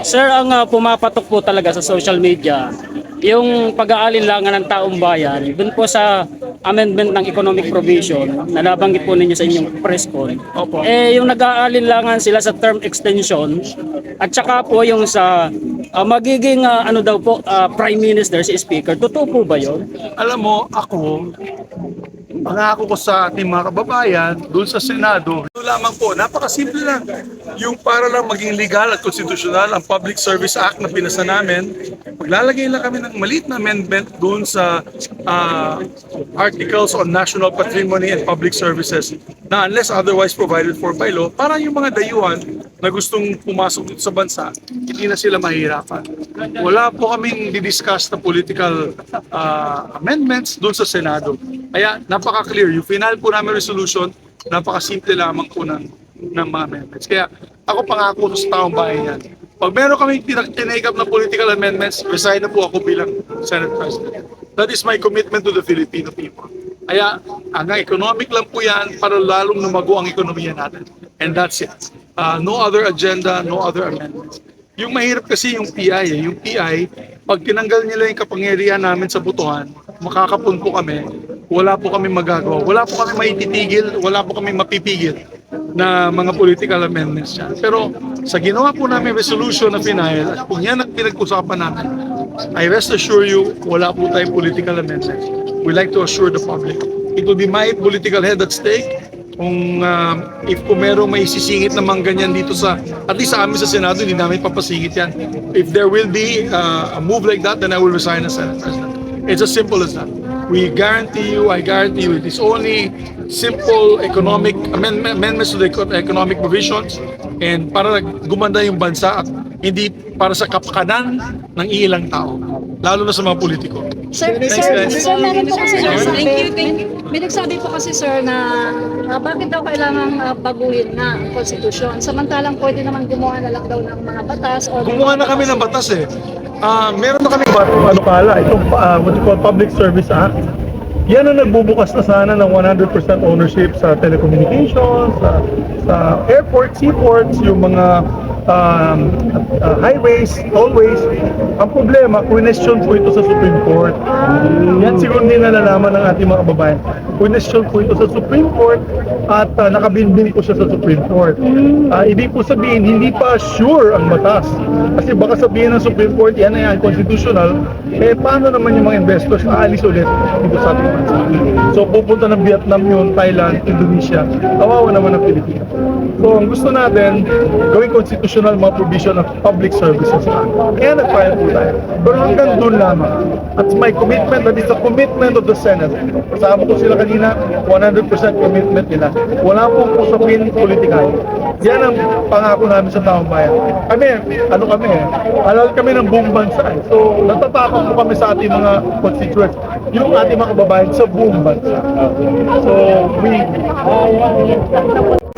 Sir, ang pumapatok po talaga sa social media, yung pag-aalinlangan ng taong bayan, dun po sa amendment ng economic provision na nabanggit po ninyo sa inyong press con, Opo. yung nag-aalinlangan sila sa term extension at saka po yung sa magiging ano daw po, Prime Minister, si Speaker. Totoo po ba yun? Alam mo, ako, pangako ko sa ating mga kababayan, doon sa Senado, ito lamang po, napakasimple lang. Yung para lang maging legal at constitutional ang Public Service Act na pinasa namin, maglalagay lang kami ng maliit na amendment doon sa Articles on National Patrimony and Public Services na unless otherwise provided for by law, para yung mga dayuhan na gustong pumasok dito sa bansa, hindi na sila mahirapan. Wala po kaming didiscuss na political amendments doon sa Senado. Kaya napaka-clear. Yung final po namin resolution, napaka-simple lamang po ng mga amendments. Kaya ako pangako sa taong bayan yan. Pag meron kami tinake up na political amendments, resign na po ako bilang Senate President. That is my commitment to the Filipino people. Kaya hanggang economic lang po yan para lalong lumago ang ekonomiya natin. And that's it. No other agenda, no other amendments. Yung mahirap kasi yung PI. Yung PI, pag tinanggal nila yung kapangyarihan namin sa botohan, makakapun po kami, wala po kami magagawa. Wala po kami maititigil, wala po kami mapipigil na mga political amendments yan. Pero sa ginawa po namin resolution na final, at kung yan ang pinag-usapan namin, I rest assure you, wala po tayong political amendments. We like to assure the public. It will be my political head at stake kung kung merong may sisingit naman ganyan dito sa, at least sa amin sa Senado, hindi namin papasingit yan. If there will be a move like that, then I will resign as Senate President. It's as simple as that. We guarantee you, I guarantee you, it is only simple economic amendments to the economic provisions and para gumanda yung bansa at hindi para sa kapakanan ng ilang tao, lalo na sa mga politiko. Sir, Thanks, sir, guys. sir, meron po kasi nagsabi, Thank you. may nagsabi po kasi sir na bakit daw kailangan baguhin na ang konstitusyon samantalang pwede naman gumawa na lang daw ng mga batas o Gumawa na kami ng batas eh. Meron na kami itong what you call Public Service Act. Yan ang nagbubukas na sana ng 100% ownership sa telecommunications, sa airports, seaports, yung mga highways, tollways. Ang problema, question po ito sa Supreme Court. Yan siguro hindi nalalaman ng ating mga kababayan. Question po ito sa Supreme Court at nakabinbin po siya sa Supreme Court. Ibig po sabihin, hindi pa sure ang batas. Kasi baka sabihin ng Supreme Court, yan ay unconstitutional, paano naman yung mga investors aalis ulit dito sa ating bansa? So pupunta ng Vietnam yun, Thailand, Indonesia, kawawa naman ang Pilipinas. So ang gusto natin, gawing constitutional mga provision of public services. Kaya nag-file po tayo. Pero hanggang doon lamang. At my commitment, that is the commitment of the Senate. Kasama ko sila kanina, 100% commitment nila. Wala pong usapin politikal. Yan ang pangako namin sa taong bayan. Kami, halal kami ng buong bansa. So, natatakot po kami sa ating mga constituents, yung ating mga kababayan sa buong bansa. So,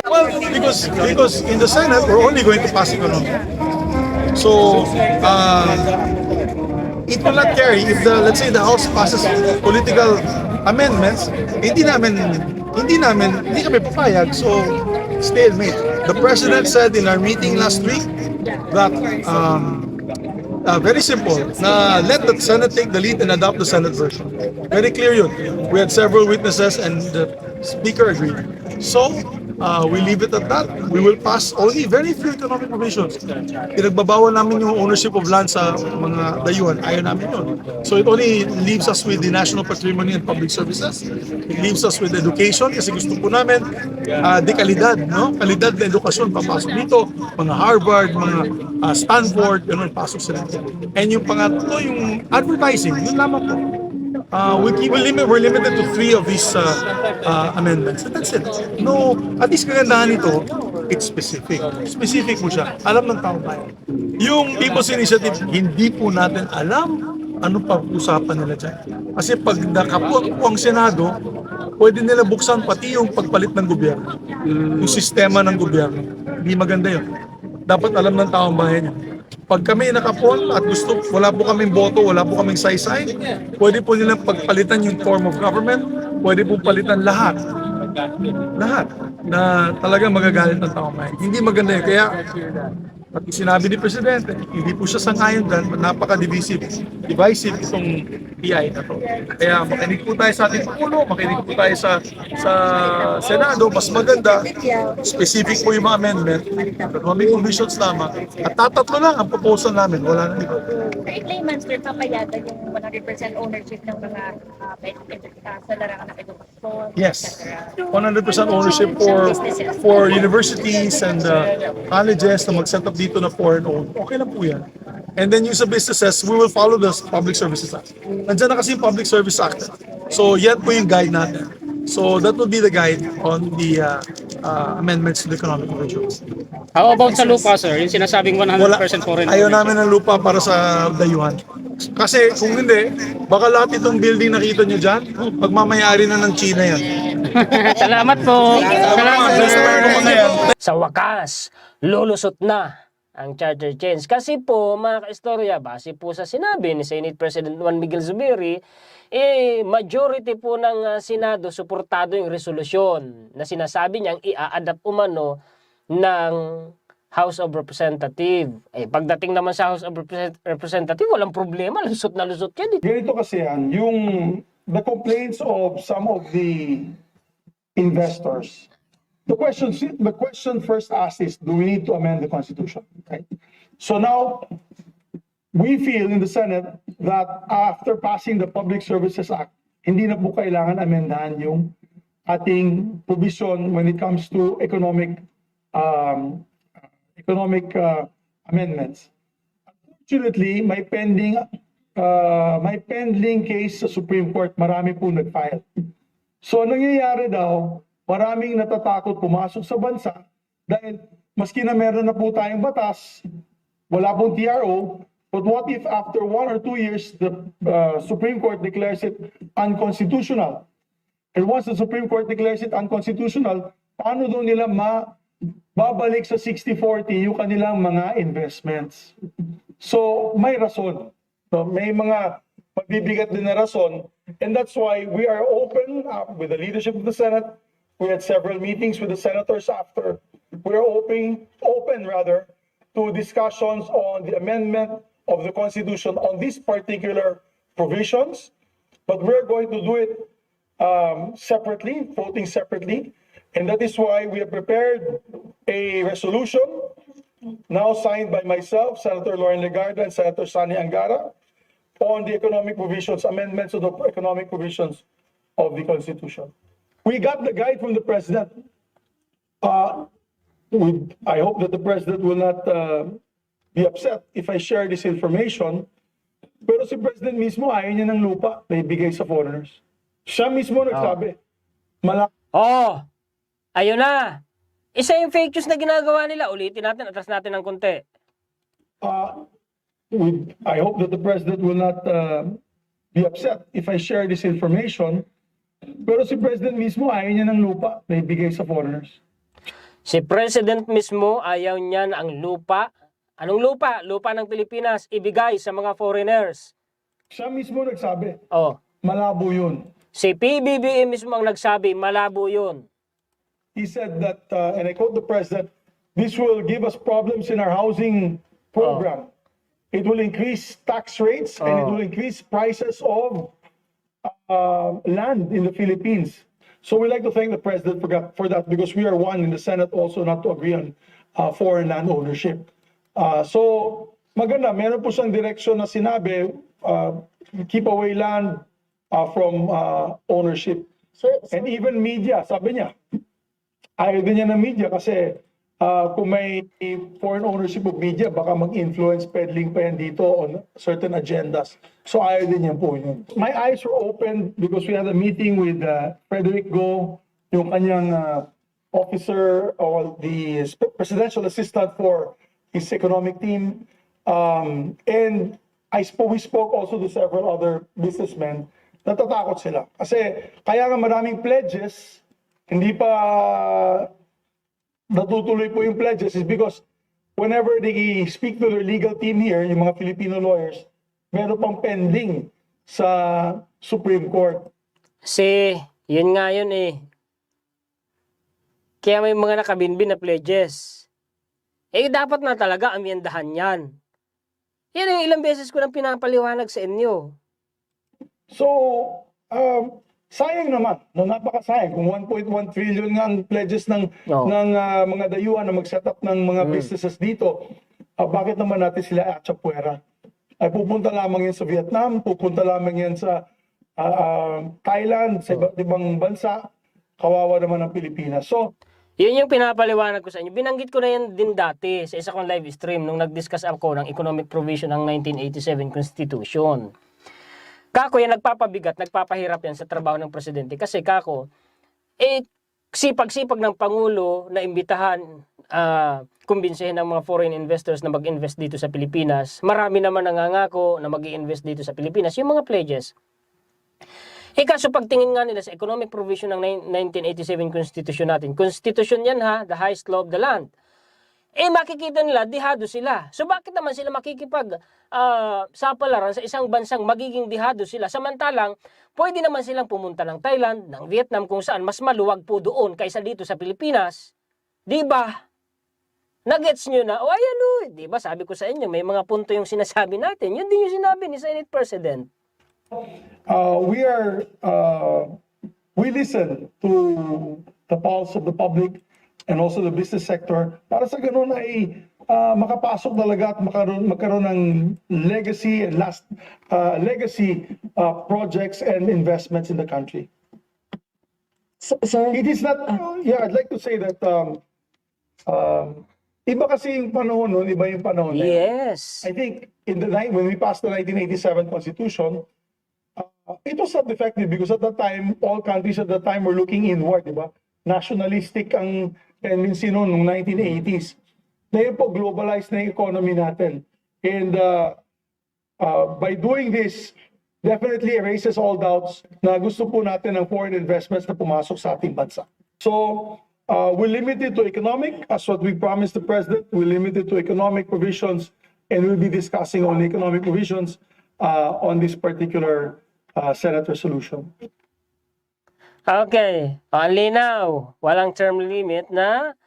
well, because in the Senate, we're only going to pass economic. So, it will not carry if let's say the House passes political amendments, hindi kami papayag. So, stalemate. The President said in our meeting last week that very simple, na let the Senate take the lead and adopt the Senate version. Very clear yun. We had several witnesses and the Speaker agreed. So, we leave it at that. We will pass only very few economic provisions. Pinagbabawal namin yung ownership of land sa mga dayuhan. Ayaw namin yun. So it only leaves us with the national patrimony and public services. It leaves us with education kasi gusto po namin dekalidad, no? Kalidad na edukasyon papasok dito. Mga Harvard, mga Stanford, ganun, pasok sila. And yung pangatlo, yung advertising, yun lamang po. We're limited to 3 of these amendments. And that's it. No, at least kagandahan nito, it's specific. Specific po siya. Alam ng taong bayan. Yung People's Initiative, hindi po natin alam ano pag-usapan nila dyan. Kasi pag nakapot po ang Senado, pwede nila buksan pati yung pagpalit ng gobyerno. Yung sistema ng gobyerno. Hindi maganda yun. Dapat alam ng taong bayan yun. Pag kami nakapon at wala po kaming boto, wala po kaming saysay, pwede po nilang pagpalitan yung form of government, pwede po palitan lahat. Lahat na talagang magagalit ng taong bayan. Hindi maganda yun. Kaya At sinabi ni Presidente, hindi po siya sangayon dyan, napaka-divisive, divisive itong PI na to. Kaya makinig po tayo sa ating Pangulo, makinig po tayo sa Senado, mas maganda, specific po yung mga amendment, economic provisions lamang, at tatatlo lang ang proposal namin, wala na iba. Sa layman, sir, papayagan yung 100% ownership ng mga sa larangan ng edukasyon, Yes, etc. 100% ownership for universities and colleges na mag-set up dito na foreign owned. Okay lang po yan. And then yung sa businesses, we will follow the Public Services Act. Nandiyan na kasi yung Public Service Act. So yan po yung guide natin. So that will be the guide on the amendments to the economic provisions. How about sa lupa, sir? Yung sinasabing 100% foreign Ayaw ownership. namin ng lupa para sa dayuhan. Kasi kung hindi, baka lahat itong building nakita nyo dyan, pagmamayari na ng China yan. Salamat po. Salamat, sir. Sa wakas, lulusot na ang charter change. Kasi po, mga kaistorya, base po sa sinabi ni Senate President Juan Miguel Zubiri, majority po ng Senado suportado yung resolusyon na sinasabi niyang i-adapt umano ng House of Representative. Pagdating naman sa House of Representative, walang problema, lusot na lusot yan. Ganito kasi yan, yung the complaints of some of the investors. The question first asked is, do we need to amend the Constitution? Right? So now, we feel in the Senate that after passing the Public Services Act, hindi na po kailangan amendahan yung ating provision when it comes to economic amendments. Unfortunately, may pending case sa Supreme Court, marami po nag-file. So nangyayari daw, maraming natatakot pumasok sa bansa dahil maski na meron na po tayong batas, wala pong TRO, but what if after 1 or 2 years the Supreme Court declares it unconstitutional? And once the Supreme Court declares it unconstitutional, paano doon nila babalik sa 60-40 yung kanilang mga investments? So may rason. So, may mga magbibigat din na rason. And that's why we are open with the leadership of the Senate. We had several meetings with the senators after. We are open to discussions on the amendment of the Constitution on these particular provisions. But we're going to do it separately, voting separately. And that is why we have prepared a resolution now signed by myself, Senator Lauren Legarda, and Senator Sani Angara on the economic provisions, amendments to the economic provisions of the Constitution. We got the guide from the President. I hope that the President will not be upset if I share this information. Pero si President mismo, ayaw niya ng lupa na ibigay sa foreigners. Siya mismo nagsabi. Oh, ayun na. Isa yung fake news na ginagawa nila. Ulitin natin, atras natin ng konti. I hope that the President will not be upset if I share this information. Pero si President mismo, ayaw niya ng lupa na ibigay sa foreigners. Si President mismo, ayaw niya na ang lupa. Anong lupa? Lupa ng Pilipinas, ibigay sa mga foreigners. Siya mismo nagsabi. Oh, Malabo yun. si PBBM mismo ang nagsabi, malabo yun. He said that, and I quote the President, this will give us problems in our housing program. It will increase tax rates and it will increase prices of land in the Philippines. So we like to thank the President for that because we are one in the Senate also not to agree on foreign land ownership. So maganda, meron po siyang direksyon na sinabi, keep away land from ownership. And even media, sabi niya, ayaw din niya ng media kasi kung may foreign ownership of media, baka mag-influence peddling pa yan dito on certain agendas. So ayaw din niya po yun. My eyes were open because we had a meeting with Frederick Go, yung kanyang officer or the presidential assistant for his economic team. And we spoke also to several other businessmen. Natatakot sila. Kasi kaya nga maraming pledges, hindi pa natutuloy po yung pledges is because whenever they speak to their legal team here, yung mga Filipino lawyers, meron pang pending sa Supreme Court. Yun nga yun eh. Kaya may mga nakabinbin na pledges. Eh, dapat na talaga amyendahan yan. Yan yung ilang beses ko nang pinapaliwanag sa inyo. So, sayang naman, no, napakasayang. Kung 1.1 trillion nga ang pledges ng, Oo. mga dayuhan na mag-set up ng mga businesses dito, bakit naman natin sila atsapuera? Ay pupunta lamang yan sa Vietnam, pupunta lamang yan sa Thailand, sa iba't ibang bansa, kawawa naman ang Pilipinas. So, Yun yung pinapaliwanag ko sa inyo. Binanggit ko na yan din dati sa isa kong live stream nung nag-discuss ako ng economic provision ng 1987 Constitution. Kako, yan nagpapabigat, nagpapahirap yan sa trabaho ng presidente. Kasi kako, sipag-sipag ng Pangulo na imbitahan, kumbinsihin ng mga foreign investors na mag-invest dito sa Pilipinas. Marami naman nangangako na mag-i-invest dito sa Pilipinas. Yung mga pledges. Kaso pagtingin nga nila sa economic provision ng 1987 Constitution natin, Constitution yan ha, the highest law of the land. Makikita nila, dihado sila. So bakit naman sila makikipag sapalaran sa isang bansang magiging dihado sila? Samantalang, pwede naman silang pumunta ng Thailand, ng Vietnam, kung saan mas maluwag po doon kaysa dito sa Pilipinas. Diba? Nagets nyo na, ayan diba sabi ko sa inyo, may mga punto yung sinasabi natin. Yun din yung sinabi ni Senate President. we listen to the pulse of the public and also the business sector para sa ganun ay makapasok talaga at magkaroon ng legacy and legacy projects and investments in the country. Sir, It is not, I'd like to say that iba kasi yung panahon nun, iba yung panahon na yun. Yes. I think when we passed the 1987 Constitution, it was not effective because at that time, all countries at that time were looking inward, di ba? Nationalistic ang tendency noon, nung 1980s. Ngayon po, globalized na yung economy natin. And by doing this, definitely erases all doubts na gusto po natin ng foreign investments na pumasok sa ating bansa. So, we limit it to economic, as what we promised the President, we limit it to economic provisions, and we'll be discussing on economic provisions on this particular Senate resolution. Okay. Ang linaw. Walang term limit na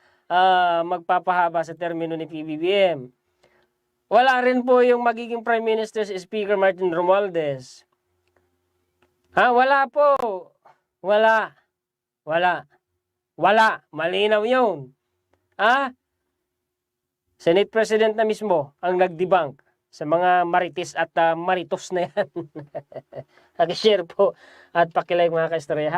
magpapahaba sa termino ni PBBM. Wala rin po yung magiging Prime Minister si Speaker Martin Romualdez. Wala po. Wala. Malinaw yun. Senate President na mismo ang nag-debunk sa mga marites at maritos na yan. Pag-share po at pakilike mga kaistorya.